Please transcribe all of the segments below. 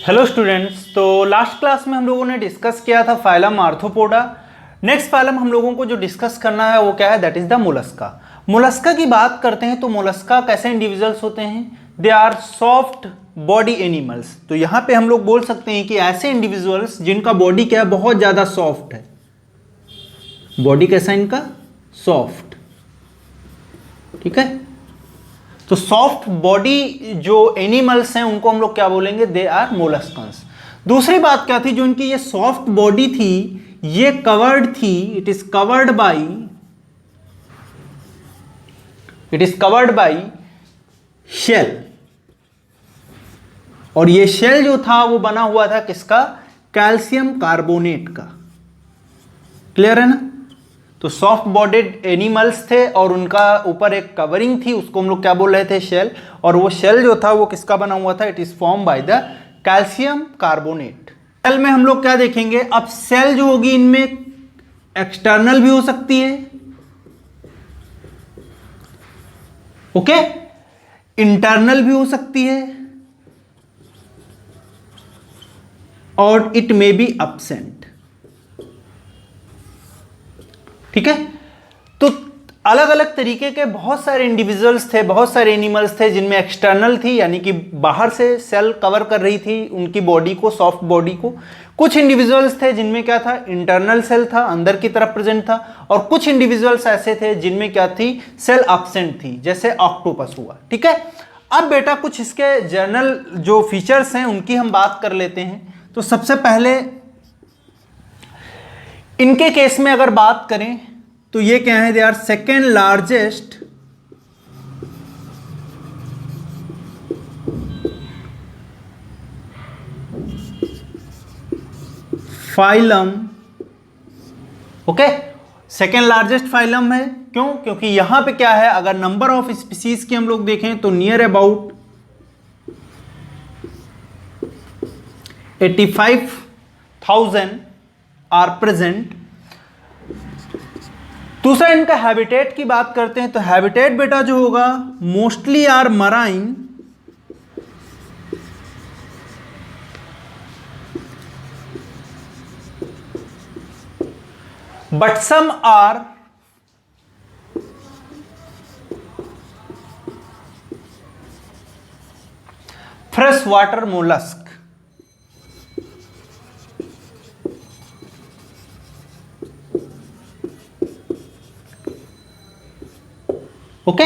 Hello students, तो last class में हम लोगों ने डिस्कस किया था फाइलम आर्थ्रोपोडा। नेक्स्ट फाइलम हम लोगों को जो डिस्कस करना है वो क्या है, that is the Mollusca. Mollusca की बात करते हैं तो मोलस्का कैसे इंडिविजुअल्स होते हैं, they are soft body animals. तो यहाँ पे हम लोग बोल सकते हैं कि ऐसे इंडिविजुअल्स जिनका बॉडी क्या है, बहुत ज़्यादा सॉफ्ट है। बॉडी कैसा इनका, सॉफ्ट, ठीक है। तो सॉफ्ट बॉडी जो एनिमल्स हैं उनको हम लोग क्या बोलेंगे, दे आर मोलस्कन्स। दूसरी बात क्या थी, जो इनकी ये सॉफ्ट बॉडी थी ये कवर्ड थी, it is covered by shell. और ये शेल जो था वो बना हुआ था किसका, कैल्शियम कार्बोनेट का। क्लियर है ना। तो सॉफ्ट बॉडीड एनिमल्स थे और उनका ऊपर एक कवरिंग थी, उसको हम लोग क्या बोल रहे थे, शेल। और वो शेल जो था वो किसका बना हुआ था, it is form by the calcium carbonate. Cell में हम लोग क्या देखेंगे, अब सेल जो होगी इनमें एक्सटर्नल भी हो सकती है, ओके, इंटरनल भी हो सकती है, और इट मे बी एब्सेंट। ठीक है। तो अलग अलग तरीके के बहुत सारे इंडिविजुअल्स थे, बहुत सारे एनिमल्स थे जिनमें एक्सटर्नल थी, यानी कि बाहर से सेल कवर कर रही थी उनकी बॉडी को, सॉफ्ट बॉडी को। कुछ इंडिविजुअल्स थे जिनमें क्या था, इंटरनल सेल था, अंदर की तरफ प्रेजेंट था। और कुछ इंडिविजुअल्स ऐसे थे जिनमें क्या थी, सेल एब्सेंट थी, जैसे ऑक्टोपस हुआ। ठीक है। अब बेटा कुछ इसके जनरल जो फीचर्स हैं उनकी हम बात कर लेते हैं। तो सबसे पहले इनके केस में अगर बात करें तो ये क्या है, they are second largest phylum. Okay, second largest phylum है। क्यों? क्योंकि यहां पे क्या है, अगर नंबर ऑफ स्पीसीज की हम लोग देखें तो नियर अबाउट 85,000 आर प्रेजेंट। दूसरा इनका हैबिटेट की बात करते हैं तो हैबिटेट बेटा जो होगा mostly are marine, but some are fresh water mollusc. ओके,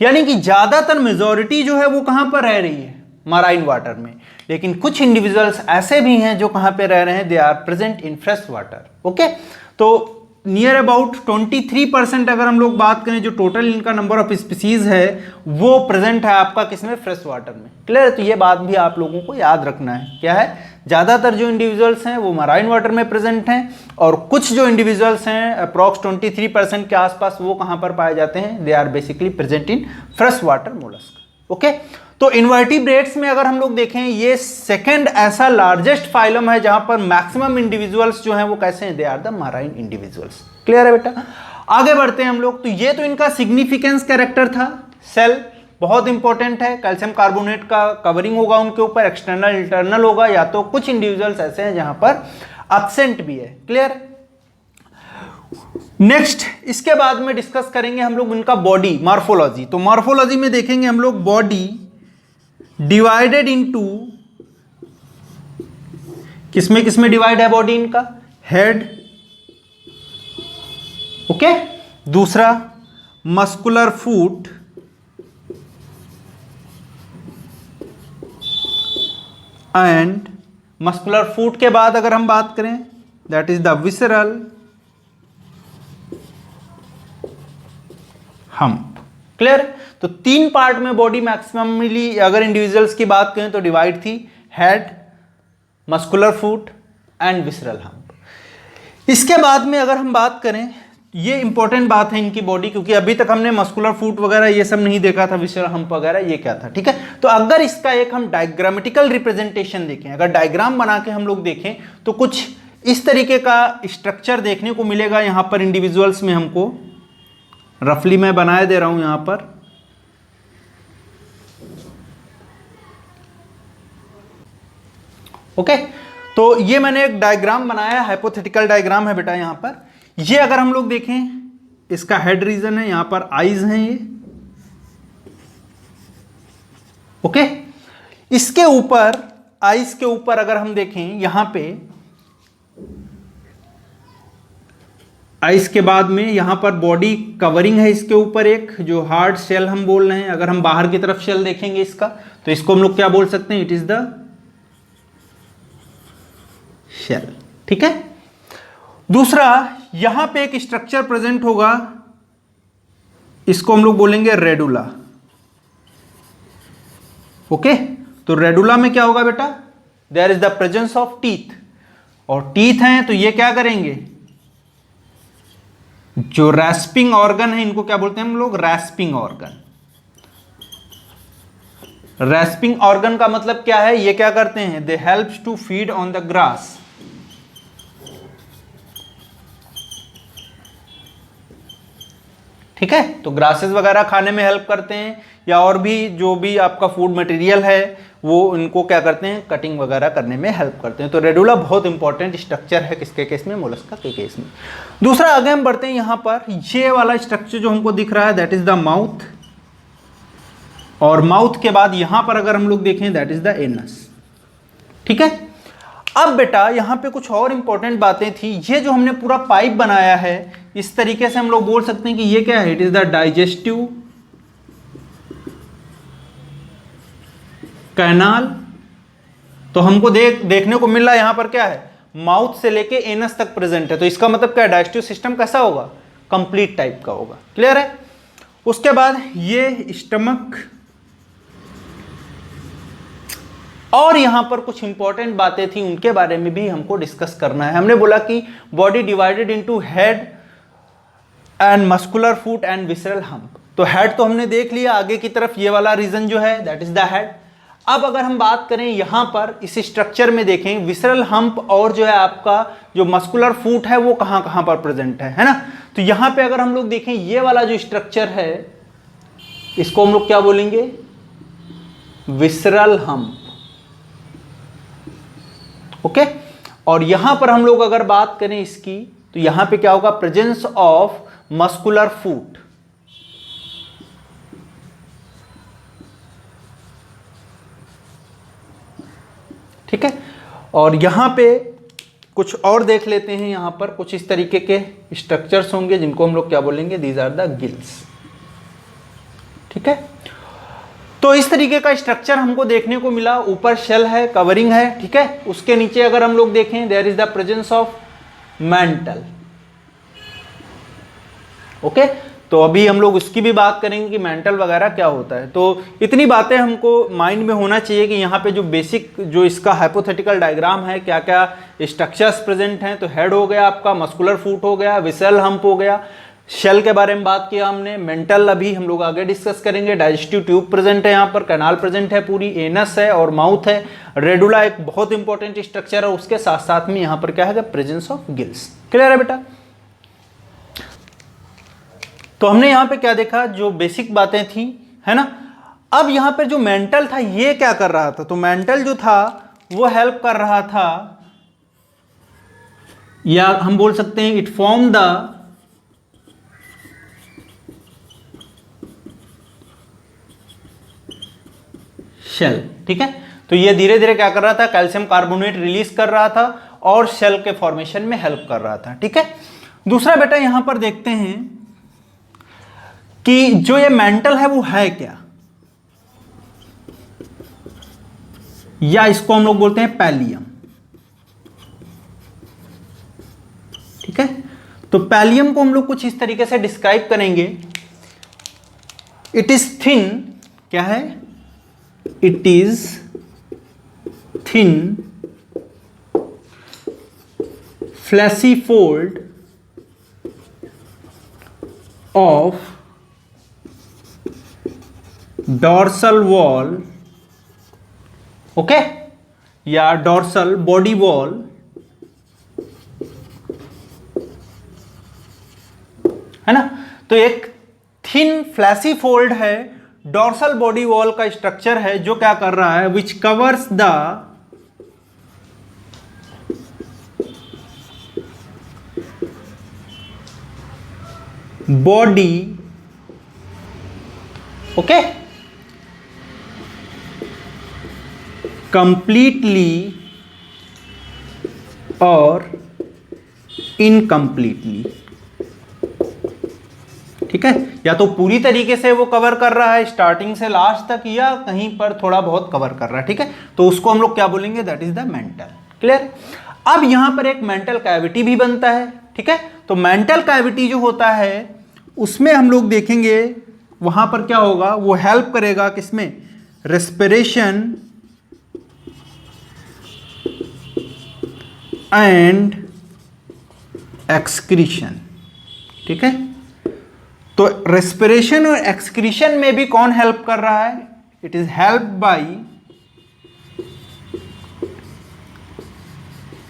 यानी कि ज्यादातर मेजॉरिटी जो है वो कहां पर रह रही है, मराइन वाटर में। लेकिन कुछ इंडिविजुअल्स ऐसे भी हैं जो कहां पे रह रहे हैं, they are present in fresh water. Okay, तो नियर अबाउट 23% अगर हम लोग बात करें, जो टोटल इनका नंबर ऑफ स्पीसीज है वो प्रेजेंट है आपका किसमें, फ्रेश वाटर में। क्लियर? तो ये बात भी आप लोगों को याद रखना है, क्या है, ज्यादातर जो इंडिविजुअल्स हैं वो मराइन वाटर में प्रेजेंट हैं, और कुछ जो इंडिविजुअल्स हैं अप्रॉक्स 23% के आसपास वो कहां पर पाए जाते हैं, they are basically present in fresh water mollusc. Okay, तो इनवर्टिब्रेट्स में अगर हम लोग देखें, ये सेकंड ऐसा लार्जेस्ट फाइलम है जहां पर मैक्सिमम इंडिविजुअल्स जो हैं वो कैसे हैं, they are the marine individuals. Clear है बेटा? आगे बढ़ते हैं हम लोग। तो ये तो इनका सिग्निफिकेंस कैरेक्टर था, सेल बहुत इंपॉर्टेंट है, कैल्शियम कार्बोनेट का कवरिंग होगा उनके ऊपर, एक्सटर्नल इंटरनल होगा, या तो कुछ इंडिविजुअल्स ऐसे हैं जहां पर एब्सेंट भी है। क्लियर? नेक्स्ट इसके बाद में डिस्कस करेंगे हम लोग उनका बॉडी मॉर्फोलॉजी। तो मॉर्फोलॉजी में देखेंगे हम लोग बॉडी डिवाइडेड इनटू, किसमें किसमें डिवाइड है बॉडी इनका, हेड, ओके, दूसरा मस्कुलर फूट, एंड मस्कुलर फूट के बाद अगर हम बात करें that is the visceral hump. Clear? तो तीन पार्ट में बॉडी मैक्सिममली अगर इंडिविजुअल्स की बात करें तो डिवाइड थी, head, muscular foot and visceral hump. इसके बाद में अगर हम बात करें, ये इंपॉर्टेंट बात है इनकी बॉडी, क्योंकि अभी तक हमने मस्कुलर फूट वगैरह ये सब नहीं देखा था, विसरल हम्प वगैरह ये क्या था। ठीक है, तो अगर इसका एक हम डायग्रामेटिकल रिप्रेजेंटेशन देखें, अगर डायग्राम बना के हम लोग देखें तो कुछ इस तरीके का स्ट्रक्चर देखने को मिलेगा यहां पर इंडिविजुअल्स में। हमको रफली मैं बनाए दे रहा हूं यहां पर, ओके, तो ये मैंने एक डायग्राम बनाया, हाइपोथेटिकल डायग्राम है बेटा। यहां पर ये अगर हम लोग देखें, इसका हेड रीजन है, यहां पर आईज हैं ये। ओके, इसके ऊपर, आईज के ऊपर अगर हम देखें, यहां पे आईज के बाद में यहां पर बॉडी कवरिंग है, इसके ऊपर एक जो हार्ड शेल हम बोल रहे हैं। अगर हम बाहर की तरफ शेल देखेंगे इसका, तो इसको हम लोग क्या बोल सकते हैं? It is the shell. ठीक है। दूसरा, यहां पे एक स्ट्रक्चर प्रेजेंट होगा, इसको हम लोग बोलेंगे रेडुला। ओके, तो रेडुला में क्या होगा बेटा? There is the presence of teeth, और टीथ हैं तो ये क्या करेंगे? जो रैस्पिंग ऑर्गन है, इनको क्या बोलते हैं हम लोग? रैस्पिंग ऑर्गन। रैस्पिंग ऑर्गन का मतलब क्या है? ये क्या करते हैं? They helps to feed on the grass. ठीक है, तो ग्रासेस वगैरह खाने में हेल्प करते हैं, या और भी जो भी आपका फूड मटेरियल है वो इनको क्या करते हैं? कटिंग वगैरह करने में हेल्प करते हैं। तो रेडुला बहुत इंपॉर्टेंट स्ट्रक्चर है, किसके केस में? मोलस्का के केस में। दूसरा, आगे हम बढ़ते हैं, यहां पर ये वाला स्ट्रक्चर जो हमको दिख रहा है, दैट इज द माउथ, और माउथ के बाद यहां पर अगर हम लोग देखें, दैट इज द एनस। ठीक है। अब बेटा यहां पे कुछ और इंपॉर्टेंट बातें थी। ये जो हमने पूरा पाइप बनाया है, इस तरीके से हम लोग बोल सकते हैं कि ये क्या है? It is the digestive canal. तो हमको देखने को मिल रहा है यहां पर क्या है? माउथ से लेके एनस तक प्रेजेंट है। तो इसका मतलब क्या है? डाइजेस्टिव सिस्टम कैसा होगा? कंप्लीट टाइप का होगा। क्लियर है। उसके बाद ये स्टमक, और यहां पर कुछ इंपॉर्टेंट बातें थी, उनके बारे में भी हमको डिस्कस करना है। हमने बोला कि body divided into head and muscular foot and visceral hump. तो हेड तो हमने देख लिया, आगे की तरफ ये वाला रीजन जो है, दैट इज द हेड। अब अगर हम बात करें यहां पर इस स्ट्रक्चर में, देखें विसरल हम्प और जो है आपका जो मस्कुलर फूट है वो कहां कहां पर प्रेजेंट है ना? तो यहां पे अगर हम लोग देखें, ये वाला जो स्ट्रक्चर है, इसको हम लोग क्या बोलेंगे? Visceral hump. ओके, और यहां पर हम लोग अगर बात करें इसकी, तो यहां पे क्या होगा? प्रेजेंस ऑफ मस्कुलर फूट। ठीक है, और यहां पे कुछ और देख लेते हैं। यहां पर कुछ इस तरीके के स्ट्रक्चर्स होंगे जिनको हम लोग क्या बोलेंगे? These are the gills. ठीक है, तो इस तरीके का स्ट्रक्चर हमको देखने को मिला। ऊपर शेल है, कवरिंग है। ठीक है, उसके नीचे अगर हम लोग देखें, there is the presence of mantle. Okay, तो अभी हम लोग उसकी भी बात करेंगे कि मेंटल वगैरह क्या होता है। तो इतनी बातें हमको माइंड में होना चाहिए कि यहाँ पे जो बेसिक जो इसका हाइपोथेटिकल डायग्राम है, क्या क्या स्ट्रक्चर्स प्रेजेंट हैं। तो हेड हो गया आपका, मस्कुलर फूट हो गया, विसरल हम्प हो गया, शेल के बारे में बात किया हमने, मेंटल अभी हम लोग आगे डिस्कस करेंगे, डाइजेस्टिव ट्यूब प्रेजेंट है, यहाँ पर कैनाल प्रेजेंट है, पूरी एनस है और माउथ है, रेडुला एक बहुत इंपॉर्टेंट स्ट्रक्चर है, उसके साथ साथ में यहाँ पर क्या है? Presence of gills. क्लियर है बेटा? तो हमने यहां पे क्या देखा? जो बेसिक बातें थी, है ना। अब यहां पे जो मेंटल था, ये क्या कर रहा था? तो मेंटल जो था वो हेल्प कर रहा था, या हम बोल सकते हैं इट फॉर्म द शेल। ठीक है, तो ये धीरे धीरे क्या कर रहा था? कैल्शियम कार्बोनेट रिलीज कर रहा था और शेल के फॉर्मेशन में हेल्प कर रहा था। ठीक है, दूसरा बेटा यहां पर देखते हैं कि जो ये मेंटल है वो है क्या, या इसको हम लोग बोलते हैं पैलियम। ठीक है, तो पैलियम को हम लोग कुछ इस तरीके से डिस्क्राइब करेंगे। इट इज थिन, क्या है? It is thin fleshy fold of dorsal wall, okay, या डॉर्सल बॉडी वॉल, है ना। तो एक थिन फ्लैशी फोल्ड है, डॉर्सल बॉडी वॉल का स्ट्रक्चर है, जो क्या कर रहा है? Which covers the body, okay, completely और इनकम्प्लीटली, ठीक है, या तो पूरी तरीके से वो कवर कर रहा है स्टार्टिंग से लास्ट तक, या कहीं पर थोड़ा बहुत कवर कर रहा है, ठीक है, तो उसको हम लोग क्या बोलेंगे, that is the mental. Clear. अब यहां पर एक मेंटल कैविटी भी बनता है, ठीक है, तो मेंटल कैविटी जो होता है उसमें हम लोग देखेंगे वहां पर क्या होगा, वो हेल्प करेगा किसमें, रेस्पिरेशन एंड एक्सक्रीशन, ठीक है, तो रेस्पिरेशन और एक्सक्रीशन में भी कौन हेल्प कर रहा है, it is help by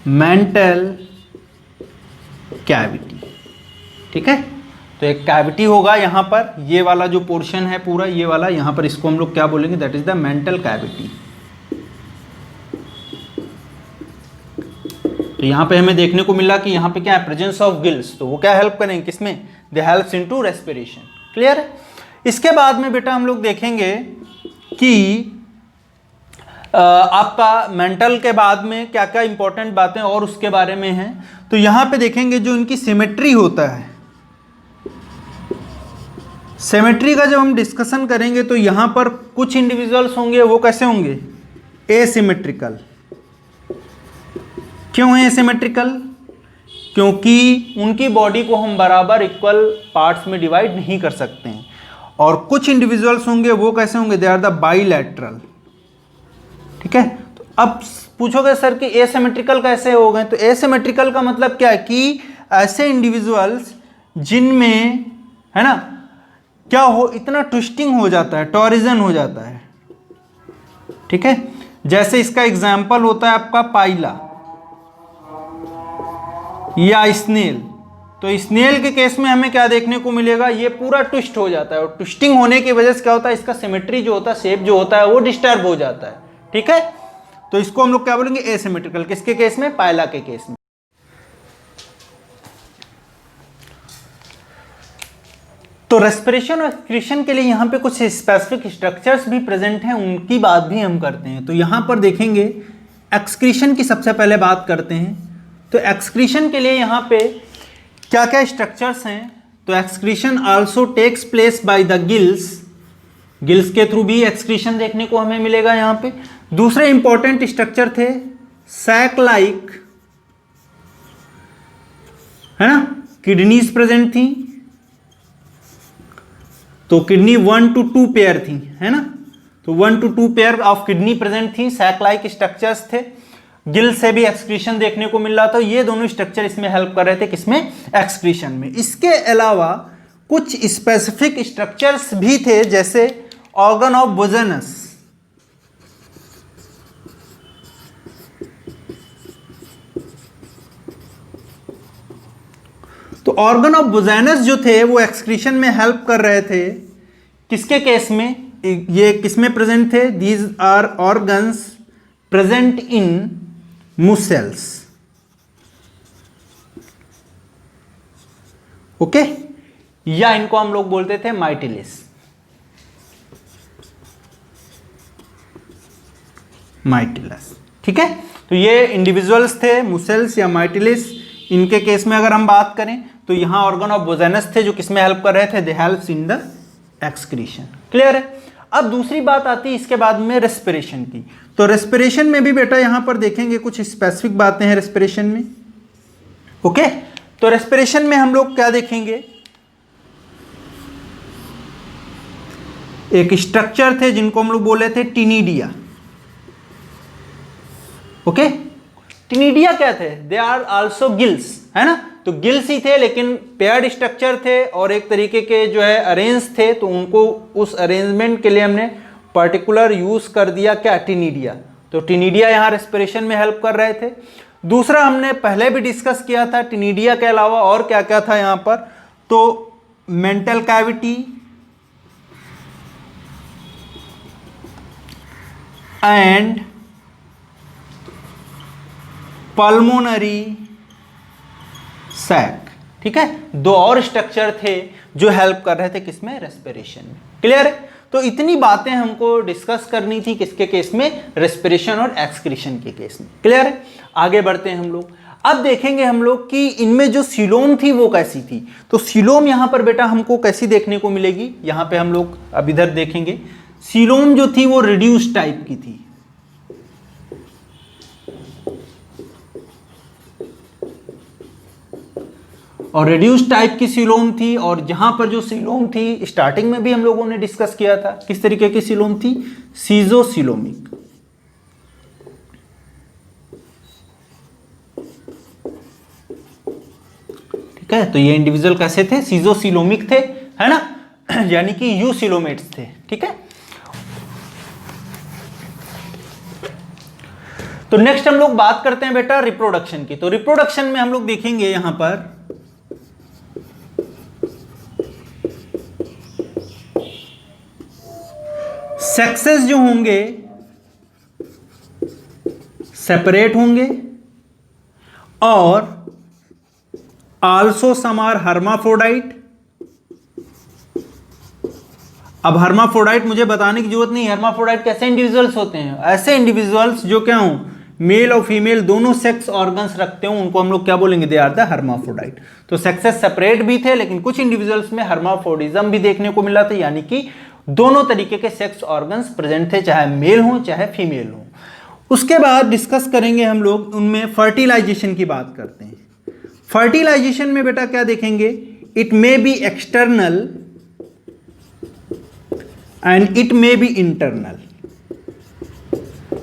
mantle cavity, ठीक है, तो एक कैविटी होगा यहां पर, ये वाला जो पोर्शन है पूरा ये वाला, यहां पर इसको हम लोग क्या बोलेंगे, that is the mantle cavity. तो यहां पे हमें देखने को मिला कि यहां पे क्या है, प्रेजेंस ऑफ गिल्स, तो वो क्या हेल्प करेंगे किसमें, दे हेल्प्स इनटू रेस्पिरेशन। क्लियर है। इसके बाद में बेटा हम लोग देखेंगे कि आपका मेंटल के बाद में क्या क्या इंपॉर्टेंट बातें और उसके बारे में हैं, तो यहां पे देखेंगे जो इनकी सिमेट्री होता है, सिमेट्री का जब हम डिस्कशन करेंगे तो यहां पर कुछ इंडिविजुअल्स होंगे वो कैसे होंगे, एसिमेट्रिकल। क्यों है एसिमेट्रिकल, क्योंकि उनकी बॉडी को हम बराबर इक्वल पार्ट्स में डिवाइड नहीं कर सकते हैं, और कुछ इंडिविजुअल्स होंगे वो कैसे होंगे, दे आर द बाइलैटरल, ठीक है। तो अब पूछोगे सर कि एसिमेट्रिकल कैसे हो गए, तो एसिमेट्रिकल का मतलब क्या है कि ऐसे इंडिविजुअल्स जिनमें है ना क्या हो, इतना ट्विस्टिंग हो जाता है, टॉरिजन हो जाता है, ठीक है, जैसे इसका एग्जाम्पल होता है आपका पाइला या स्नेल। तो स्नेल के केस में हमें क्या देखने को मिलेगा, ये पूरा ट्विस्ट हो जाता है, और ट्विस्टिंग होने की वजह से क्या होता है, इसका सिमेट्री जो होता है, शेप जो होता है वो डिस्टर्ब हो जाता है, ठीक है, तो इसको हम लोग क्या बोलेंगे, एसिमेट्रिकल। किसके केस में, पाइला के केस में। तो रेस्पिरेशन और एक्सक्रीशन के लिए यहां पे कुछ स्पेसिफिक स्ट्रक्चर्स भी प्रेजेंट हैं, उनकी बात भी हम करते हैं। तो यहां पर देखेंगे एक्सक्रीशन की सबसे पहले बात करते हैं। तो एक्सक्रीशन के लिए यहाँ पे क्या क्या स्ट्रक्चर्स हैं, तो excretion also takes place by the gills, gills के थ्रू भी एक्सक्रीशन देखने को हमें मिलेगा यहाँ पे। दूसरे इंपॉर्टेंट स्ट्रक्चर थे सैक लाइक, है ना, किडनीज प्रेजेंट थी, तो किडनी 1 to 2 पेयर थी, है ना, तो 1 to 2 pair of kidney present थी, सैक लाइक स्ट्रक्चर्स थे, गिल से भी एक्सक्रीशन देखने को मिल रहा था। ये दोनों स्ट्रक्चर इसमें हेल्प कर रहे थे, किसमें, एक्सक्रीशन में। इसके अलावा कुछ स्पेसिफिक स्ट्रक्चर्स भी थे, जैसे ऑर्गन ऑफ बुजेनस, तो ऑर्गन ऑफ बुजेनस जो थे वो एक्सक्रीशन में हेल्प कर रहे थे, किसके केस में, ये किसमें प्रेजेंट थे, these are organs present in mussels, okay, या इनको हम लोग बोलते थे माइटिलिस, माइटिलस, ठीक है। तो ये इंडिविजुअल्स थे, मुसेल्स या माइटिलिस। इनके केस में अगर हम बात करें तो यहां ऑर्गन ऑफ बुजेनस थे जो किसमें हेल्प कर रहे थे, दे helps in the excretion. Clear है। अब दूसरी बात आती है इसके बाद में रेस्पिरेशन की। तो रेस्पिरेशन में भी बेटा यहां पर देखेंगे कुछ स्पेसिफिक बातें हैं रेस्पिरेशन में, ओके। तो रेस्पिरेशन में हम लोग क्या देखेंगे, एक स्ट्रक्चर थे जिनको हम लोग बोले थे टिनिडिया, ओके। टिनिडिया क्या थे, दे आर आल्सो गिल्स, है ना, तो गिल्स ही थे लेकिन पेयर्ड स्ट्रक्चर थे और एक तरीके के जो है अरेंज थे, तो उनको उस अरेंजमेंट के लिए हमने पर्टिकुलर यूज कर दिया क्या, टिनिडिया। तो टिनिडिया यहाँ रेस्पिरेशन में हेल्प कर रहे थे। दूसरा हमने पहले भी डिस्कस किया था, टिनिडिया के अलावा और क्या क्या था यहाँ पर, तो mantle cavity and pulmonary sac, ठीक है, दो और स्ट्रक्चर थे जो हेल्प कर रहे थे किसमें, रेस्पिरेशन में। क्लियर है? तो इतनी बातें हमको डिस्कस करनी थी किसके केस में, रेस्पिरेशन और एक्सक्रीशन के केस में। क्लियर है? आगे बढ़ते हैं हम लोग। अब देखेंगे हम लोग कि इनमें जो सीलोम थी वो कैसी थी। तो सीलोम यहां पर बेटा हमको कैसी देखने को मिलेगी, यहां पे हम लोग अब इधर देखेंगे। सीलोम जो थी वो रिड्यूस टाइप की थी। और रिड्यूस टाइप की सीलोम थी, और जहां पर जो सीलोम थी स्टार्टिंग में भी हम लोगों ने डिस्कस किया था, किस तरीके की सीलोम थी, सीजोसीलोमिक। ठीक है, तो ये इंडिविजुअल कैसे थे, सीजोसीलोमिक थे, है ना, यानी कि यूसिलोमेट्स थे। ठीक है, तो नेक्स्ट हम लोग बात करते हैं बेटा रिप्रोडक्शन की। तो रिप्रोडक्शन में हम लोग देखेंगे यहां पर सेक्सेस जो होंगे सेपरेट होंगे, और आल्सो सम आर हर्माफ्रोडाइट। अब हर्माफ्रोडाइट मुझे बताने की जरूरत नहीं, हर्माफ्रोडाइट कैसे इंडिविजुअल्स होते हैं, ऐसे इंडिविजुअल्स जो क्या हों, मेल और फीमेल दोनों सेक्स ऑर्गन्स रखते हो, उनको हम लोग क्या बोलेंगे, दे आर द हर्माफ्रोडाइट। तो सेक्सेस सेपरेट भी थे, लेकिन कुछ इंडिविजुअल्स में हर्माफ्रोडिज्म भी देखने को मिला था, यानी कि दोनों तरीके के सेक्स ऑर्गन्स प्रेजेंट थे, चाहे मेल हो चाहे फीमेल हो। उसके बाद डिस्कस करेंगे हम लोग उनमें फर्टिलाइजेशन की बात करते हैं। फर्टिलाइजेशन में बेटा क्या देखेंगे, it may be external and it may be internal.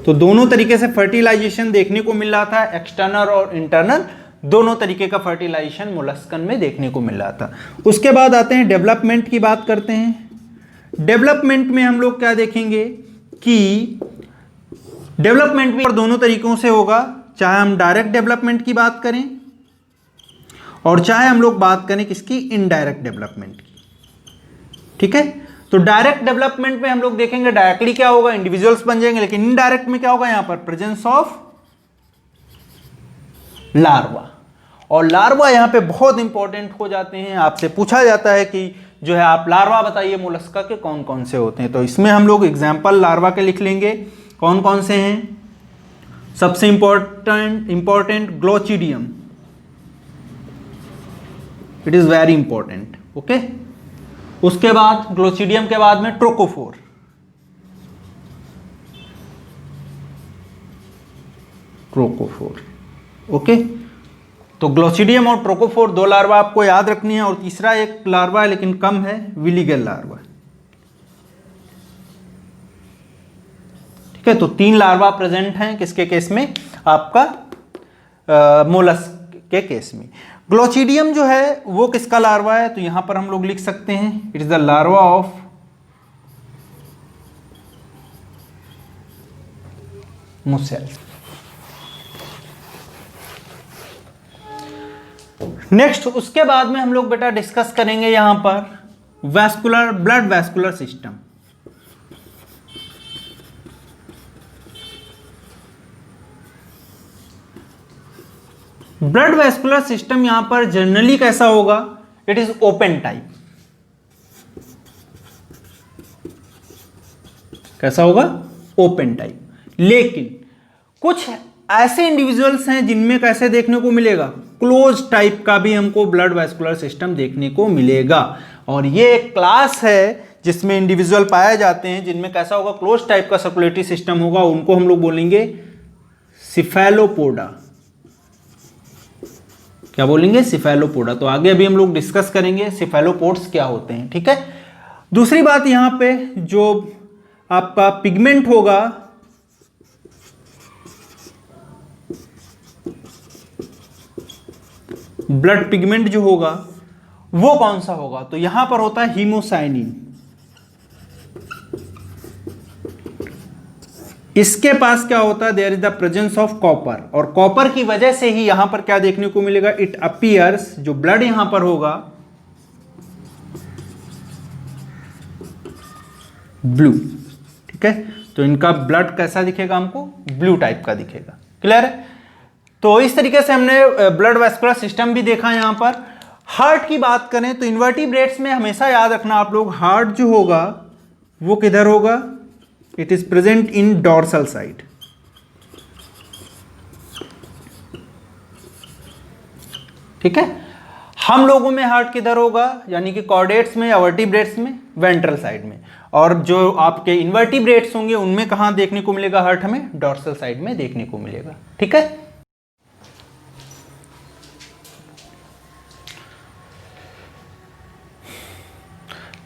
तो दोनों तरीके से फर्टिलाइजेशन देखने को मिल रहा था, एक्सटर्नल और इंटरनल दोनों तरीके का फर्टिलाइजेशन मोलस्कन में देखने को मिल रहा था। उसके बाद आते हैं डेवलपमेंट की बात करते हैं। डेवलपमेंट में हम लोग क्या देखेंगे कि डेवलपमेंट भी दोनों तरीकों से होगा, चाहे हम डायरेक्ट डेवलपमेंट की बात करें और चाहे हम लोग बात करें किसकी, इनडायरेक्ट डेवलपमेंट की। ठीक है, तो डायरेक्ट डेवलपमेंट में हम लोग देखेंगे डायरेक्टली क्या होगा, इंडिविजुअल्स बन जाएंगे, लेकिन इनडायरेक्ट में क्या होगा, यहां पर प्रेजेंस ऑफ लार्वा। और लार्वा यहां पे बहुत इंपॉर्टेंट हो जाते हैं, आपसे पूछा जाता है कि जो है आप लार्वा बताइए मोलस्का के कौन कौन से होते हैं। तो इसमें हम लोग एग्जाम्पल लार्वा के लिख लेंगे, कौन कौन से हैं। सबसे important glochidium, it is very important. Okay, उसके बाद ग्लोचिडियम के बाद में ट्रोकोफोर, ओके। तो ग्लोचिडियम और ट्रोकोफोर दो लार्वा आपको याद रखनी है, और तीसरा एक लार्वा है लेकिन कम है, विलिगल लार्वा। ठीक है, तो तीन लार्वा प्रेजेंट हैं किसके केस में, आपका मोलस्क के केस में। ग्लोचिडियम जो है वो किसका लार्वा है, तो यहां पर हम लोग लिख सकते हैं it is the larva of mussels. Next उसके बाद में हम लोग बेटा डिस्कस करेंगे यहां पर vascular, blood vascular system. Blood vascular system यहां पर जनरली कैसा होगा, इट इज ओपन टाइप। कैसा होगा, ओपन टाइप। लेकिन कुछ ऐसे इंडिविजुअल्स हैं जिनमें कैसे देखने को मिलेगा, क्लोज टाइप का भी हमको ब्लड वैस्कुलर सिस्टम देखने को मिलेगा। और ये एक क्लास है जिसमें इंडिविजुअल पाए जाते हैं जिनमें कैसा होगा, क्लोज टाइप का सर्कुलेटरी सिस्टम होगा, उनको हम लोग बोलेंगे सिफेलोपोडा। क्या बोलेंगे, सिफेलोपोडा। तो आगे अभी हम लोग डिस्कस करेंगे सिफेलोपोड्स क्या होते हैं। ठीक है, दूसरी बात यहां पे जो आपका पिगमेंट होगा, ब्लड पिगमेंट जो होगा वो कौन सा होगा, तो यहां पर होता है हीमोसाइनिन। इसके पास क्या होता है, there is the presence of copper, और कॉपर की वजह से ही यहां पर क्या देखने को मिलेगा, इट अपीयर्स, जो ब्लड यहां पर होगा ब्लू। ठीक है, तो इनका ब्लड कैसा दिखेगा, हमको ब्लू टाइप का दिखेगा। क्लियर है, तो इस तरीके से हमने ब्लड वैस्कुलर सिस्टम भी देखा यहां पर। हार्ट की बात करें तो इन्वर्टिब्रेट्स में हमेशा याद रखना आप लोग, हार्ट जो होगा वो किधर होगा, it is present in dorsal side. ठीक है, हम लोगों में हार्ट किधर होगा, यानी कि कॉर्डेट्स में या वर्टिब्रेट्स में, वेंट्रल साइड में। और जो आपके इन्वर्टिब्रेट्स होंगे उनमें कहां देखने को मिलेगा हार्ट, हमें डॉर्सल साइड में देखने को मिलेगा। ठीक है,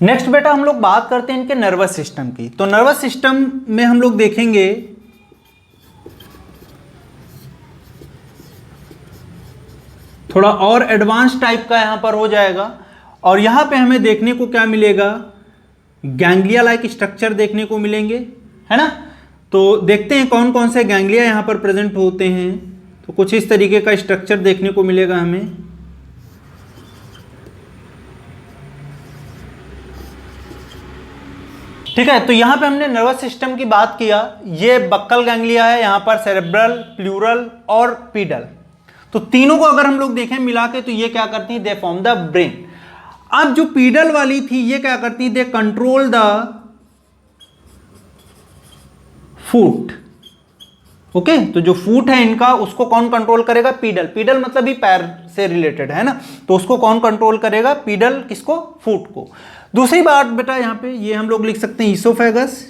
नेक्स्ट बेटा हम लोग बात करते हैं इनके नर्वस सिस्टम की। तो नर्वस सिस्टम में हम लोग देखेंगे थोड़ा और एडवांस टाइप का यहां पर हो जाएगा, और यहां पे हमें देखने को क्या मिलेगा, गैंग्लिया लाइक स्ट्रक्चर देखने को मिलेंगे, है ना। तो देखते हैं कौन कौन से गैंग्लिया यहां पर प्रेजेंट होते हैं। तो कुछ इस तरीके का स्ट्रक्चर देखने को मिलेगा हमें। ठीक है, तो यहां पे हमने नर्वस सिस्टम की बात किया, ये बक्कल गैंग्लिया है, यहां पर सेरेब्रल, प्लूरल और पीडल। तो तीनों को अगर हम लोग देखें मिला के तो ये क्या करती हैं, दे फॉर्म द ब्रेन। अब जो पीडल वाली थी ये क्या करती है, they control the foot. Okay, तो जो फूट है इनका उसको कौन कंट्रोल करेगा, पीडल। पीडल मतलब ही पैर से रिलेटेड है ना, तो उसको कौन कंट्रोल करेगा, पीडल। किसको, फूट को। दूसरी बात बेटा यहां पे ये हम लोग लिख सकते हैं ईसोफेगस,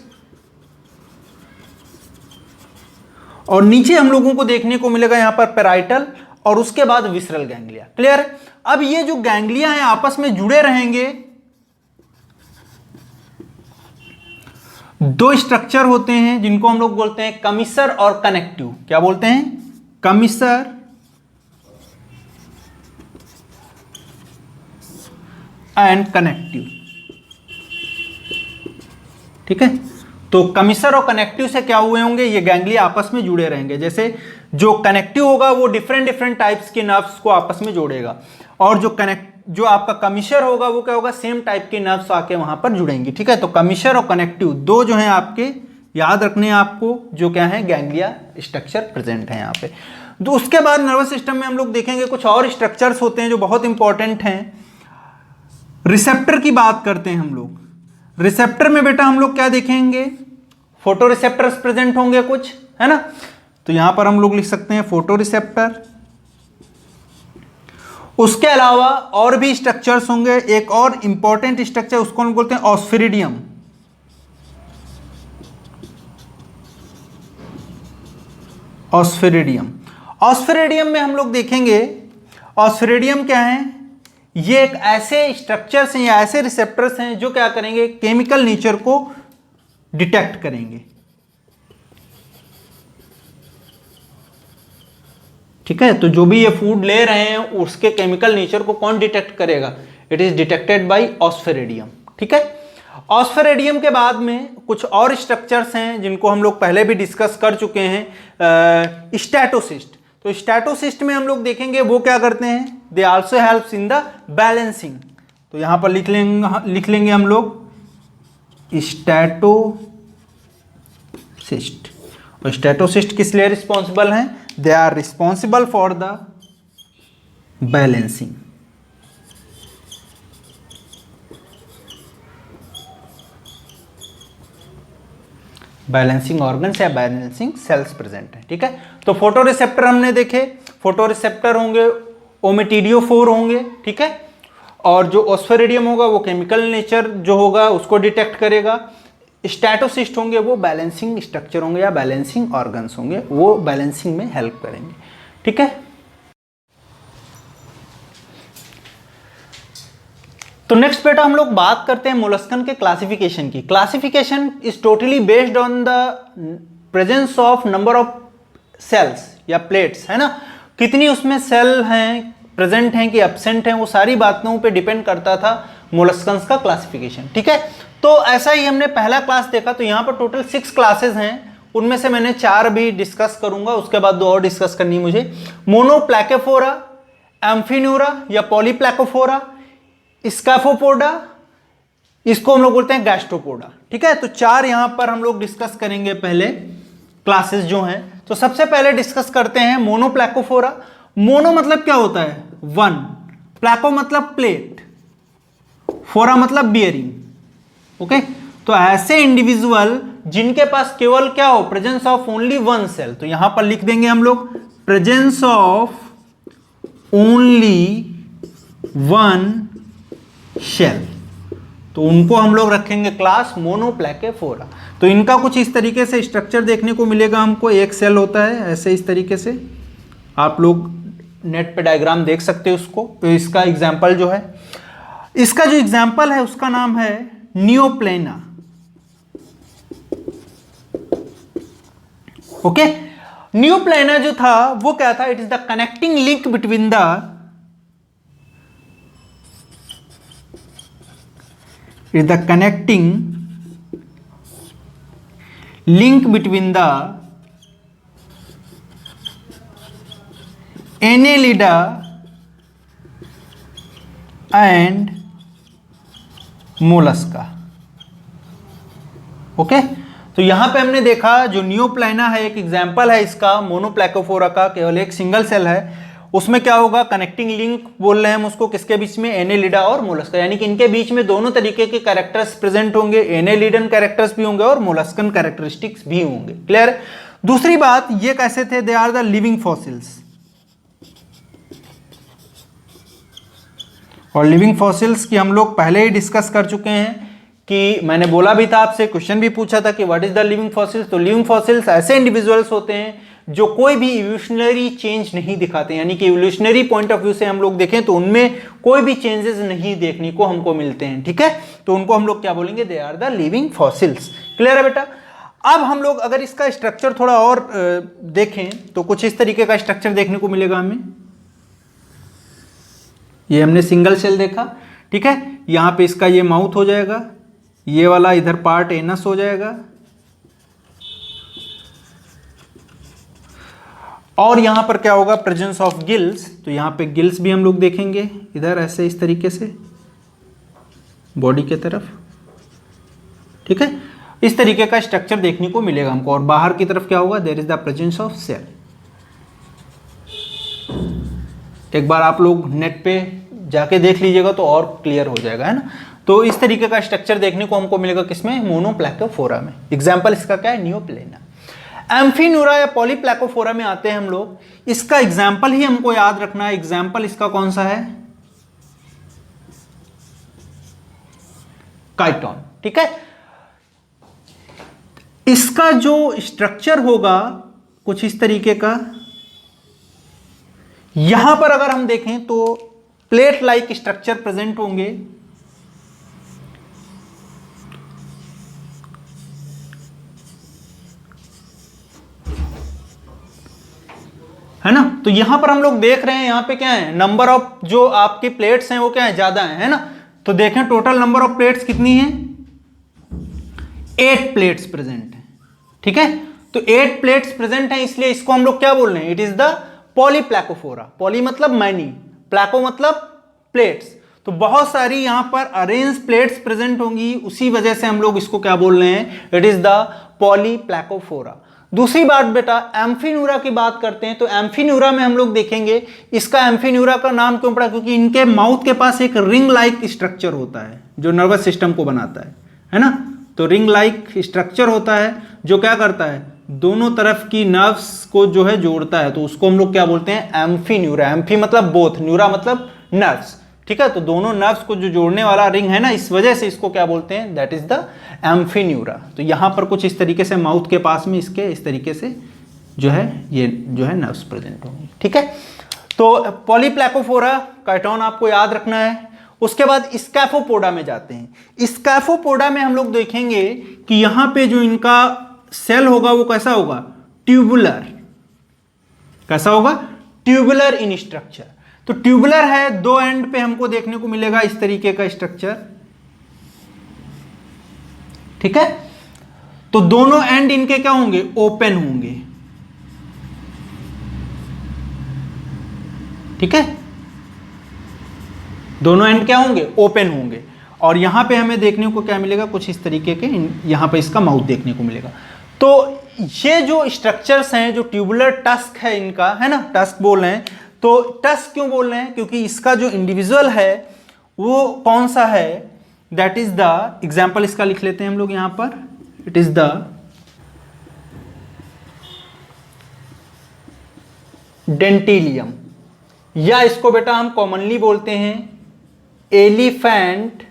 और नीचे हम लोगों को देखने को मिलेगा यहां पर पेराइटल, और उसके बाद विसरल गैंग्लिया। क्लियर है। अब ये जो गैंग्लिया हैं आपस में जुड़े रहेंगे, दो स्ट्रक्चर होते हैं जिनको हम लोग बोलते हैं कमिसर और कनेक्टिव। क्या बोलते हैं, कमिसर एंड कनेक्टिव। ठीक है, तो कमिसर और कनेक्टिव से क्या हुए होंगे, ये गैंग्लिया आपस में जुड़े रहेंगे। जैसे जो कनेक्टिव होगा वो डिफरेंट टाइप्स के नर्व्स को आपस में जोड़ेगा, और जो आपका कमिसर होगा वो क्या होगा, सेम टाइप के नर्व्स आके वहां पर जुड़ेंगी। ठीक है, तो कमिसर और कनेक्टिव दो जो हैं आपके याद रखने हैं आपको, जो क्या है गैंग्लिया स्ट्रक्चर प्रेजेंट है यहाँ पे। तो उसके बाद नर्वस सिस्टम में हम लोग देखेंगे कुछ और स्ट्रक्चर्स होते हैं जो बहुत इंपॉर्टेंट हैं। रिसेप्टर की बात करते हैं हम लोग। रिसेप्टर में बेटा हम लोग क्या देखेंगे, फोटो रिसेप्टर्स प्रेजेंट होंगे कुछ, है ना। तो यहां पर हम लोग लिख सकते हैं फोटो रिसेप्टर। उसके अलावा और भी स्ट्रक्चर्स होंगे। एक और इंपॉर्टेंट स्ट्रक्चर उसको हम बोलते हैं ऑस्फेरिडियम। ऑस्फेरिडियम, ऑस्फेरिडियम में हम लोग देखेंगे, ऑस्फेरिडियम क्या है, ये एक ऐसे स्ट्रक्चर्स हैं या ऐसे रिसेप्टर्स हैं जो क्या करेंगे, केमिकल नेचर को डिटेक्ट करेंगे। ठीक है, तो जो भी ये फूड ले रहे हैं उसके केमिकल नेचर को कौन डिटेक्ट करेगा, इट इज डिटेक्टेड बाय ऑस्फेरिडियम। ठीक है, ऑस्फेरिडियम के बाद में कुछ और स्ट्रक्चर्स हैं जिनको हम लोग पहले भी डिस्कस कर चुके हैं, स्टैटोसिस्ट। तो स्टैटोसिस्ट में हम लोग देखेंगे वो क्या करते हैं, they also helps in the balancing. तो यहां पर लिख लेंगे हम लोग स्टैटोसिस्ट। और स्टैटोसिस्ट किस लिए रिस्पॉन्सिबल हैं, they are responsible for the balancing. Balancing organs या बैलेंसिंग सेल्स प्रेजेंट है। ठीक है, तो फोटो रिसेप्टर हमने देखे, फोटो रिसेप्टर होंगे, ओमेटिडियोफोर होंगे। ठीक है, और जो ऑस्फेरिडियम होगा वो केमिकल नेचर जो होगा उसको डिटेक्ट करेगा। स्टैटोसिस्ट होंगे वो बैलेंसिंग स्ट्रक्चर होंगे या बैलेंसिंग ऑर्गन्स होंगे, वो बैलेंसिंग में हेल्प करेंगे। ठीक है, तो नेक्स्ट बेटा हम लोग बात करते हैं मोलस्कन के क्लासिफिकेशन की। Classification is totally based on the presence of number of cells या प्लेट्स, है ना, कितनी उसमें सेल हैं, प्रेजेंट हैं कि एब्सेंट हैं, वो सारी बातों पे डिपेंड करता था मोलस्कन्स का क्लासिफिकेशन। ठीक है, तो ऐसा ही हमने पहला क्लास देखा, तो यहाँ पर टोटल 6 क्लासेस हैं, उनमें से मैंने 4 भी डिस्कस करूंगा, उसके बाद 2 और डिस्कस करनी मुझे। मोनोप्लैकोफोरा, एम्फिन्यूरा या पॉलीप्लैकोफोरा, स्कैफोपोडा, इसको हम लोग बोलते हैं गैस्ट्रोपोडा। ठीक है, तो 4 यहां पर हम लोग डिस्कस करेंगे पहले क्लासेस जो हैं। तो सबसे पहले डिस्कस करते हैं मोनोप्लैकोफोरा। मोनो मतलब क्या होता है, 1, प्लैको मतलब प्लेट, फोरा मतलब बियरिंग। ओके, तो ऐसे इंडिविजुअल जिनके पास केवल क्या हो, presence of only one cell, तो यहां पर लिख देंगे हम लोग presence of only one cell, तो उनको हम लोग रखेंगे क्लास मोनोप्लैकोफोरा। तो इनका कुछ इस तरीके से स्ट्रक्चर देखने को मिलेगा हमको। एक सेल होता है ऐसे इस तरीके से, आप लोग नेट पे डायग्राम देख सकते हो उसको। तो इसका एग्जाम्पल जो है, इसका जो एग्जाम्पल है उसका नाम है नियोप्लेना। ओके, नियोप्लेना जो था वो क्या था, it is the connecting link between the is the connecting link between the Annelida and mollusca। Okay, तो यहां पे हमने देखा जो नियोप्लेना है एक एग्जाम्पल है इसका मोनोप्लैकोफोरा का, केवल एक सिंगल सेल है। उसमें क्या होगा, कनेक्टिंग लिंक बोल रहे हैं हम उसको, किसके बीच में, एनेलिडा और मोलस्का, यानी कि इनके बीच में दोनों तरीके के कैरेक्टर्स प्रेजेंट होंगे, एनेलिडन कैरेक्टर्स भी होंगे और मोलस्कन कैरेक्टरिस्टिक्स भी होंगे। क्लियर। दूसरी बात, ये कैसे थे, they are the living fossils. और लिविंग फॉसिल्स की हम लोग पहले ही डिस्कस कर चुके हैं कि मैंने बोला भी था आपसे, क्वेश्चन भी पूछा था कि what is the living fossils. तो लिविंग फॉसिल्स ऐसे इंडिविजुअल्स होते हैं जो कोई भी इवोल्यूशनरी चेंज नहीं दिखाते, यानी कि इवोल्यूशनरी पॉइंट ऑफ व्यू से हम लोग देखें तो उनमें कोई भी चेंजेस नहीं देखने को हमको मिलते हैं। ठीक है, तो उनको हम लोग क्या बोलेंगे, they are the living fossils. Clear है बेटा। अब हम लोग अगर इसका स्ट्रक्चर थोड़ा और देखें तो कुछ इस तरीके का स्ट्रक्चर देखने को मिलेगा हमें। ये हमने सिंगल सेल देखा, ठीक है, यहां पे इसका ये माउथ हो जाएगा, ये वाला इधर पार्ट एनस हो जाएगा, और यहां पर क्या होगा, प्रेजेंस ऑफ गिल्स। तो यहां पे गिल्स भी हम लोग देखेंगे इधर ऐसे इस तरीके से बॉडी के तरफ। ठीक है, इस तरीके का स्ट्रक्चर देखने को मिलेगा हमको। और बाहर की तरफ क्या होगा, there is the presence of cell. एक बार आप लोग नेट पे जाके देख लीजिएगा तो और क्लियर हो जाएगा, है ना। तो इस तरीके का स्ट्रक्चर देखने को हमको मिलेगा किसमें, मोनोप्लैकोफोरा में। एग्जाम्पल इसका क्या है, नियोप्लेना। एम्फीन्यूरा या पॉलीप्लैकोफोरा में आते हैं हम लोग, इसका एग्जाम्पल ही हमको याद रखना है। एग्जाम्पल इसका कौन सा है, काइटोन। ठीक है, इसका जो स्ट्रक्चर होगा कुछ इस तरीके का, यहां पर अगर हम देखें तो प्लेट लाइक स्ट्रक्चर प्रेजेंट होंगे, है ना। तो यहां पर हम लोग देख रहे हैं, यहां पे क्या है, नंबर ऑफ जो आपकी प्लेट्स हैं वो क्या है, ज्यादा है ना। तो देखें टोटल नंबर ऑफ प्लेट्स कितनी है, 8 प्लेट्स प्रेजेंट है। ठीक है, तो 8 प्लेट्स प्रेजेंट है, इसलिए इसको हम लोग क्या बोल रहे हैं, इट इज द पॉलीप्लैकोफोरा। पॉली मतलब मैनी, प्लैको मतलब प्लेट्स। तो बहुत सारी यहां पर अरेंज प्लेट्स प्रेजेंट होंगी, उसी वजह से हम लोग इसको क्या बोल रहे हैं, इट इज द पॉलीप्लैकोफोरा। दूसरी बात बेटा, एम्फीन्यूरा की बात करते हैं। तो एम्फीन्यूरा में हम लोग देखेंगे, इसका एम्फीन्यूरा का नाम क्यों पड़ा, क्योंकि इनके माउथ के पास एक रिंग लाइक स्ट्रक्चर होता है जो नर्वस सिस्टम को बनाता है ना। तो रिंग लाइक स्ट्रक्चर होता है जो क्या करता है, दोनों तरफ की नर्व्स को जो है जोड़ता है। तो उसको हम लोग क्या बोलते हैं, एम्फीन्यूरा। एम्फी मतलब बोथ, न्यूरा मतलब नर्व्स। ठीक है, तो दोनों नर्व्स को जो जोड़ने वाला रिंग है ना, इस वजह से इसको क्या बोलते हैं, दैट इज द एम्फीन्यूरा। तो यहां पर कुछ इस तरीके से माउथ के पास में इसके इस तरीके से जो है ये जो है नर्व्स प्रेजेंट होंगी। ठीक है, तो पॉलीप्लैकोफोरा काइटोन आपको याद रखना है। उसके बाद स्कैफोपोडा में जाते हैं। स्कैफोपोडा में हम लोग देखेंगे कि यहां पे जो इनका सेल होगा वो कैसा होगा, ट्यूबुलर। कैसा होगा, ट्यूबुलर इन स्ट्रक्चर। तो ट्यूबुलर है, दो एंड पे हमको देखने को मिलेगा इस तरीके का स्ट्रक्चर। ठीक है, तो दोनों एंड इनके क्या होंगे, ओपन होंगे। ठीक है, दोनों एंड क्या होंगे, ओपन होंगे। और यहां पे हमें देखने को क्या मिलेगा, कुछ इस तरीके के यहां पे इसका माउथ देखने को मिलेगा। तो ये जो स्ट्रक्चर्स हैं, जो ट्यूबुलर टस्क है इनका, है ना, टस्क बोल रहे हैं, तो टस्क क्यों बोल रहे हैं, क्योंकि इसका जो इंडिविजुअल है वो कौन सा है, दैट इज द एग्जाम्पल इसका लिख लेते हैं हम लोग यहां पर, इट इज द डेंटिलियम, या इसको बेटा हम कॉमनली बोलते हैं एलिफेंट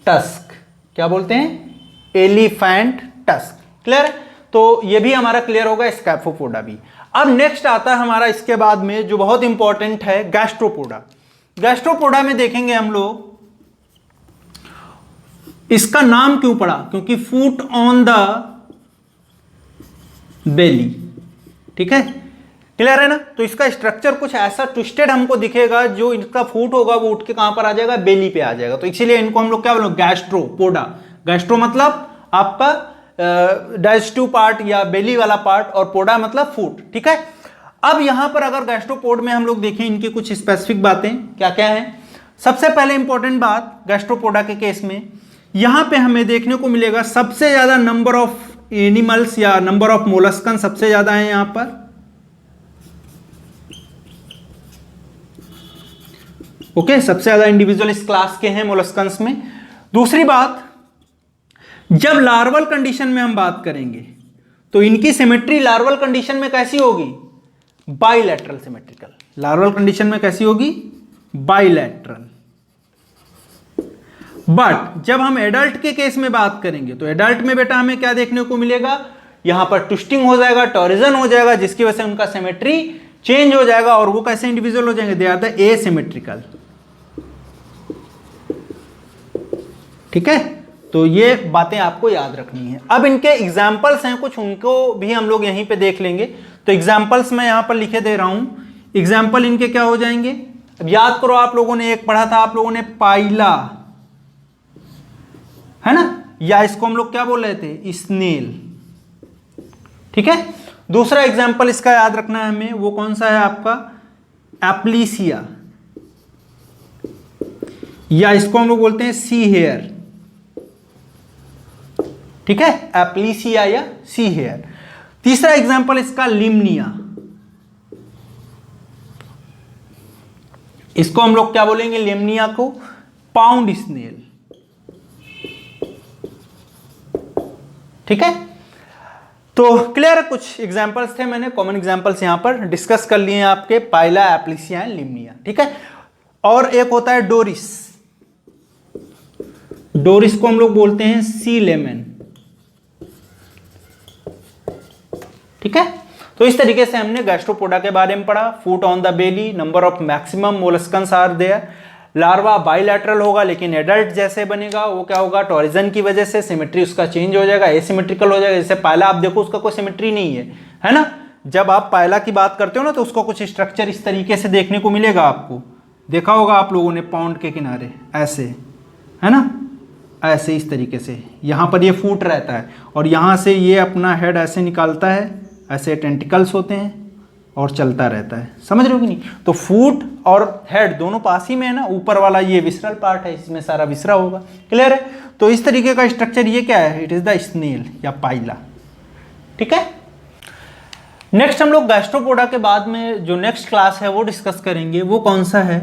टस्क। क्या बोलते हैं, एलिफेंट टस्क। क्लियर है, तो ये भी हमारा क्लियर होगा, स्कैफोपोडा भी। अब नेक्स्ट आता है हमारा इसके बाद में जो बहुत इंपॉर्टेंट है, गैस्ट्रोपोडा। गैस्ट्रोपोडा में देखेंगे हम लोग, इसका नाम क्यों पड़ा, क्योंकि फूट ऑन द बेली। ठीक है, क्लियर है ना। तो इसका स्ट्रक्चर कुछ ऐसा ट्विस्टेड हमको दिखेगा, जो इनका फूट होगा वो उठ के कहां पर आ जाएगा, बेली पे आ जाएगा। तो इसीलिए इनको हम लोग क्या बोलेंगे, गैस्ट्रोपोडा। गैस्ट्रो मतलब आपका डाइजेस्टिव पार्ट या बेली वाला पार्ट, और पोडा मतलब फूट। ठीक है, अब यहां पर अगर गैस्ट्रोपोड में हम लोग देखें इनकी कुछ स्पेसिफिक बातें क्या क्या है। सबसे पहले इंपॉर्टेंट बात गैस्ट्रोपोडा के केस में, यहां पे हमें देखने को मिलेगा सबसे ज्यादा नंबर ऑफ एनिमल्स या नंबर ऑफ मोलस्कन सबसे ज्यादा है यहां पर। ओके, सबसे ज्यादा इंडिविजुअल इस क्लास के हैं मोलस्कन्स में। दूसरी बात, जब लार्वल कंडीशन में हम बात करेंगे तो इनकी सिमेट्री लार्वल कंडीशन में कैसी होगी, बाइलैटरल सिमेट्रिकल। लार्वल कंडीशन में कैसी होगी, बाइलैटरल। बट जब हम एडल्ट के केस में बात करेंगे तो एडल्ट में बेटा हमें क्या देखने को मिलेगा, यहां पर ट्विस्टिंग हो जाएगा, टॉरिजन हो जाएगा, जिसकी वजह से उनका सिमेट्री चेंज हो जाएगा, और वो कैसे इंडिविजुअल हो जाएंगे, दे आर द एसिमेट्रिकल। ठीक है, तो ये बातें आपको याद रखनी है। अब इनके एग्जाम्पल्स हैं कुछ, उनको भी हम लोग यहीं पे देख लेंगे। तो एग्जाम्पल्स मैं यहां पर लिखे दे रहा हूं, एग्जाम्पल इनके क्या हो जाएंगे। अब याद करो, आप लोगों ने एक पढ़ा था, आप लोगों ने पाइला, है ना, या इसको हम लोग क्या बोल रहे थे, स्नेल। ठीक है, दूसरा एग्जाम्पल इसका याद रखना है हमें, वो कौन सा है आपका, एप्लीसिया, या इसको हम लोग बोलते हैं सी हेयर। ठीक है, एप्लीसिया या सी हेयर। तीसरा एग्जाम्पल इसका लिम्निया, इसको हम लोग क्या बोलेंगे, लिम्निया को पाउंड स्नेल। ठीक है, तो क्लियर है, कुछ एग्जाम्पल्स थे, मैंने कॉमन एग्जाम्पल्स यहां पर डिस्कस कर लिए हैं आपके, पाइला, एप्लीसिया एंड लिम्निया। ठीक है, और एक होता है डोरिस। डोरिस को हम लोग बोलते हैं सी लेमन। ठीक है, तो इस तरीके से हमने गैस्ट्रोपोडा के बारे में पढ़ा। Foot on the belly, number of maximum molluscans are there, larva bilateral होगा लेकिन एडल्ट जैसे बनेगा, वो क्या होगा, टॉरिजन की वजह से सिमेट्री उसका चेंज हो जाएगा, एसिमेट्रिकल हो जाएगा। जैसे पायला आप देखो, उसका कोई सिमेट्री नहीं है ना। जब आप पायला की बात करते हो ना, तो उसका कुछ स्ट्रक्चर इस तरीके से देखने को मिलेगा आपको, देखा होगा आप लोगों ने पाउंड के किनारे ऐसे, है ना, ऐसे इस तरीके से यहाँ पर ये फूट रहता है, और यहाँ से ये अपना हेड ऐसे निकालता है, ऐसे टेंटिकल्स होते हैं और चलता रहता है। समझ रहे हो कि नहीं। तो फूट और हेड दोनों पास ही में है ना, ऊपर वाला ये विसरल पार्ट है, इसमें सारा विसरा होगा। क्लियर है, तो इस तरीके का स्ट्रक्चर ये क्या है, इट इज द स्नेल या पाइला। ठीक है, नेक्स्ट हम लोग गैस्ट्रोपोडा के बाद में जो नेक्स्ट क्लास है वो डिस्कस करेंगे, वो कौन सा है,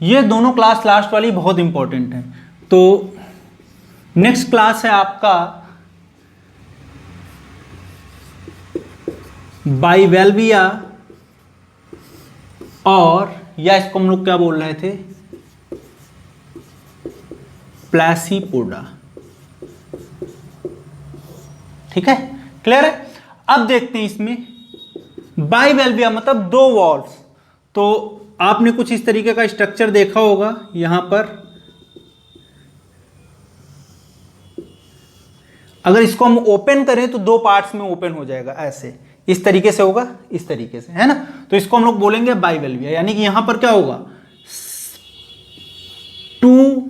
ये दोनों क्लास लास्ट वाली बहुत इंपॉर्टेंट है। तो नेक्स्ट क्लास है आपका बाइवेल्विया, और या इसको हम लोग क्या बोल रहे थे, प्लेसिपोडा। ठीक है, क्लियर है। अब देखते हैं इसमें बाइवेल्विया मतलब दो वॉल्व्स। तो आपने कुछ इस तरीके का स्ट्रक्चर देखा होगा, यहां पर अगर इसको हम ओपन करें तो दो पार्ट्स में ओपन हो जाएगा, ऐसे इस तरीके से होगा, इस तरीके से, है ना। तो इसको हम लोग बोलेंगे बाइवेल्विया, यानी कि यहां पर क्या होगा, टू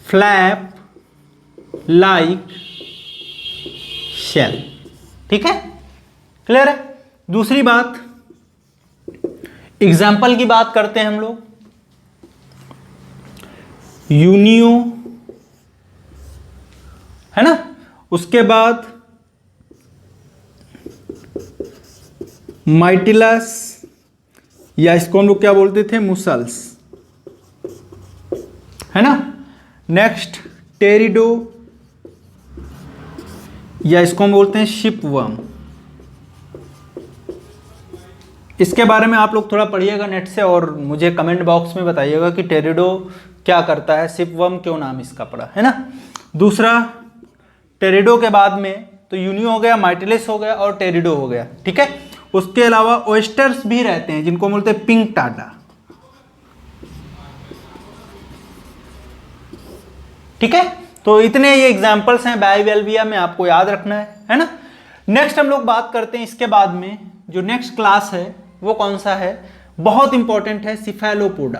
फ्लैप लाइक शेल। ठीक है, क्लियर है। दूसरी बात, एग्जाम्पल की बात करते हैं हम लोग, यूनियो, है ना, उसके बाद माइटिलस, या इसको हम लोग क्या बोलते थे, मुसल्स, है ना। नेक्स्ट टेरिडो, या इसको हम बोलते हैं शिपवर्म। इसके बारे में आप लोग थोड़ा पढ़िएगा नेट से और मुझे कमेंट बॉक्स में बताइएगा कि टेरिडो क्या करता है, शिपवर्म क्यों नाम इसका पड़ा, है ना। दूसरा, टेरिडो के बाद में तो यूनियो हो गया, माइटिलिस हो गया और टेरिडो हो गया, ठीक है। उसके अलावा ओयस्टर्स भी रहते हैं जिनको बोलते हैं पिंक टाडा, ठीक है। तो इतने ये एग्जांपल्स हैं बाइवेल्विया में, आपको याद रखना है ना। नेक्स्ट हम लोग बात करते हैं इसके बाद में, जो नेक्स्ट क्लास है वो कौन सा है, बहुत इंपॉर्टेंट है, सिफेलोपोडा।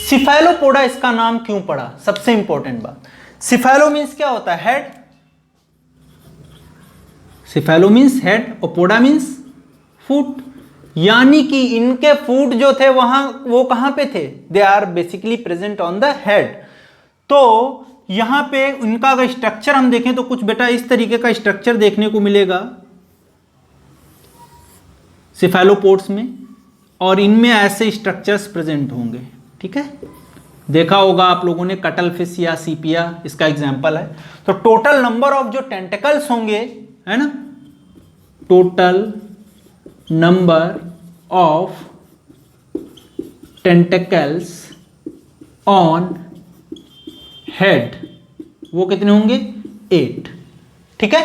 सिफेलोपोडा इसका नाम क्यों पड़ा, सबसे इंपॉर्टेंट बात। सिफेलो मीन्स क्या होता है, हेड, सिफेलो मीन्स हेड और पोडा मीन्स फुट, यानी कि इनके फुट जो थे वहां वो कहां पे थे, they are basically present on the head. तो यहां पे इनका अगर स्ट्रक्चर हम देखें तो कुछ बेटा इस तरीके का स्ट्रक्चर देखने को मिलेगा सिफेलोपोड्स में, और इनमें ऐसे स्ट्रक्चर्स प्रेजेंट होंगे, ठीक है। देखा होगा आप लोगों ने कटल फिश या सीपिया, इसका एग्जांपल है। तो टोटल नंबर ऑफ जो टेंटिकल्स होंगे, है ना, total number of tentacles on head वो कितने होंगे, 8, ठीक है।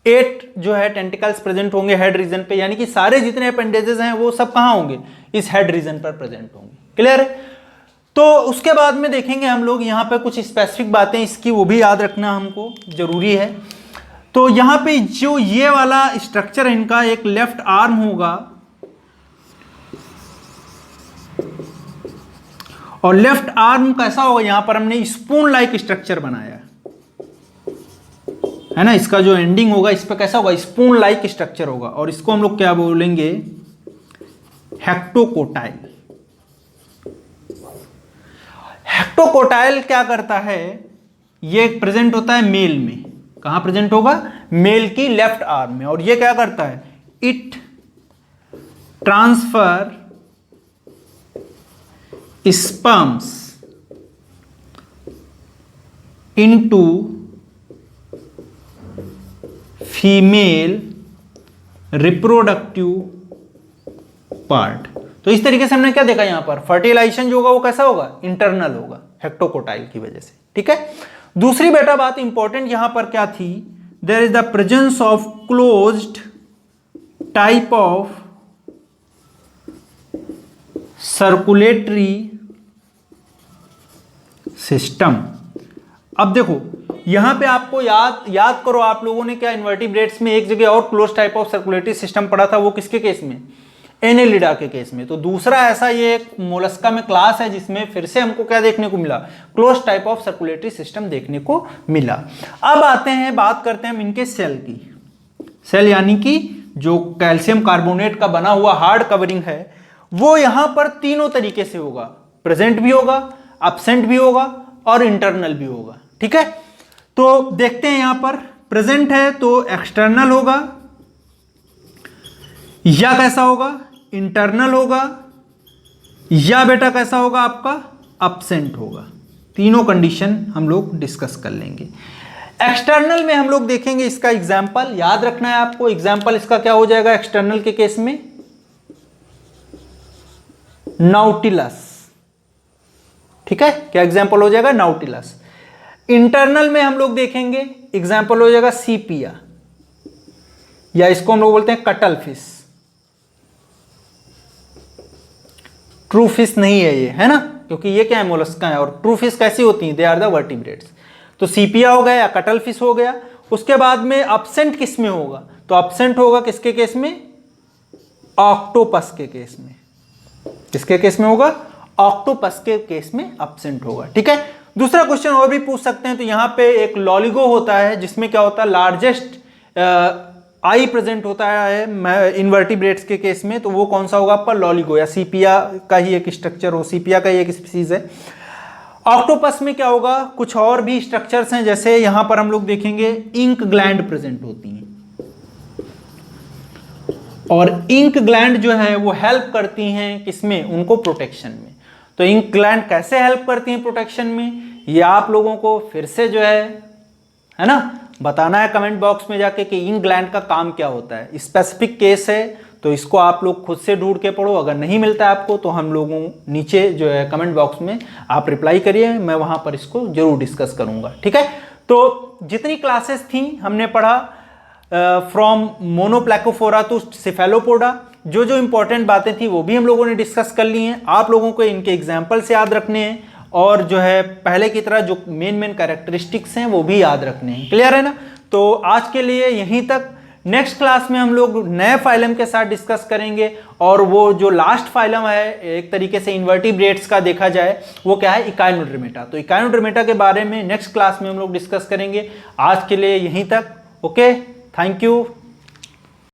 8 जो है टेंटिकल्स प्रेजेंट होंगे हेड रीजन पे, यानी कि सारे जितने अपेंडेजेस हैं वो सब कहां होंगे, इस हेड रीजन पर प्रेजेंट होंगे, क्लियर है। तो उसके बाद में देखेंगे हम लोग यहाँ पे कुछ स्पेसिफिक बातें इसकी, वो भी याद रखना हमको जरूरी है। तो यहाँ पे जो ये वाला स्ट्रक्चर है इनका, एक लेफ्ट आर्म होगा और लेफ्ट आर्म कैसा होगा, यहां पर हमने स्पून लाइक स्ट्रक्चर बनाया है ना। इसका जो एंडिंग होगा इस पे कैसा होगा, स्पून लाइक स्ट्रक्चर होगा, और इसको हम लोग क्या बोलेंगे, हेक्टोकोटाइल। हेक्टोकोटाइल क्या करता है, ये प्रेजेंट होता है मेल में, कहां प्रेजेंट होगा, मेल की लेफ्ट आर्म में, और ये क्या करता है, it transfer sperms into female reproductive part. तो इस तरीके से हमने क्या देखा यहां पर, फर्टिलाइजेशन जो होगा वो कैसा होगा, इंटरनल होगा हेक्टोकोटाइल की वजह से, ठीक है। दूसरी बेटा बात इंपॉर्टेंट यहां पर क्या थी, there is the presence of closed type of circulatory system. अब देखो यहां पे आपको याद करो, आप लोगों ने क्या इन्वर्टिब्रेट्स में एक जगह और close type of circulatory system पढ़ा था, वो किसके केस में, एनेलिडा के केस में। तो दूसरा ऐसा ये एक मोलस्का में क्लास है जिसमें फिर से हमको क्या देखने को मिला, close type of circulatory system देखने को मिला। अब आते हैं, बात करते हैं हम इनके सेल की। सेल यानी कि जो कैल्शियम कार्बोनेट का बना हुआ हार्ड कवरिंग है वो यहां पर तीनों तरीके से होगा, प्रेजेंट भी होगा, एब्सेंट भी होगा और इंटरनल भी होगा, ठीक है। तो देखते हैं यहां पर प्रेजेंट है तो एक्सटर्नल होगा, या कैसा होगा, इंटरनल होगा, या बेटा कैसा होगा आपका, एब्सेंट होगा। तीनों कंडीशन हम लोग डिस्कस कर लेंगे। एक्सटर्नल में हम लोग देखेंगे इसका एग्जाम्पल, याद रखना है आपको, एग्जाम्पल इसका क्या हो जाएगा एक्सटर्नल के केस में, नाउटिलस, ठीक है, क्या एग्जाम्पल हो जाएगा, नाउटिलस। इंटरनल में हम लोग देखेंगे एग्जाम्पल हो जाएगा सीपिया, या इसको हम लोग बोलते हैं कटल फिश। ट्रू फिश नहीं है ये, है ना, क्योंकि ये क्या है, मोलस्का है, और ट्रू फिश कैसी होती हैं, दे आर द वर्टिब्रेट्स। तो सीपिया हो गया या कटल फिश हो गया। उसके बाद में एब्सेंट किस में होगा, तो एब्सेंट होगा किसके केस में, ऑक्टोपस के केस में। किसके केस में होगा, ऑक्टोपस के केस में एब्सेंट होगा, ठीक है। दूसरा क्वेश्चन और भी पूछ सकते हैं, तो यहां पे एक लॉलिगो होता है जिसमें क्या होता है, लार्जेस्ट आई प्रेजेंट होता है इनवर्टिब्रेट्स के केस में, तो वो कौन सा होगा आपका, लॉलिगो, या सीपिया का ही एक स्ट्रक्चर हो, सीपिया का ही एक स्पीसीज है। ऑक्टोपस में क्या होगा, कुछ और भी स्ट्रक्चर्स हैं, जैसे यहां पर हम लोग देखेंगे इंक ग्लैंड प्रेजेंट होती हैं, और इंक ग्लैंड जो है वो हेल्प करती हैं किसमें, उनको प्रोटेक्शन में। तो इंक ग्लैंड कैसे हेल्प करती हैं प्रोटेक्शन में, ये आप लोगों को फिर से जो है ना, बताना है कमेंट बॉक्स में जाके कि इंक ग्लैंड का काम क्या होता है। स्पेसिफिक केस है तो इसको आप लोग खुद से ढूंढ के पढ़ो, अगर नहीं मिलता है आपको तो हम लोगों नीचे जो है कमेंट बॉक्स में आप रिप्लाई करिए, मैं वहां पर इसको जरूर डिस्कस करूंगा, ठीक है। तो जितनी क्लासेस थी हमने पढ़ा फ्रॉम मोनोप्लैकोफोरा टू सिफेलोपोडा, जो जो इंपॉर्टेंट बातें थी वो भी हम लोगों ने डिस्कस कर ली हैं। आप लोगों को इनके एग्जाम्पल्स याद रखने हैं, और जो है पहले की तरह जो मेन कैरेक्टरिस्टिक्स हैं वो भी याद रखने हैं। क्लियर है ना? तो आज के लिए यहीं तक। नेक्स्ट क्लास में हम लोग नए फाइलम के साथ डिस्कस करेंगे, और वो जो लास्ट फाइलम है एक तरीके से इन्वर्टिब्रेट्स का देखा जाए, वो क्या है, इकाइनोडर्मेटा। तो इकाइनोडर्मेटा के बारे में नेक्स्ट क्लास में हम लोग डिस्कस करेंगे। आज के लिए यहीं तक। Okay, thank you.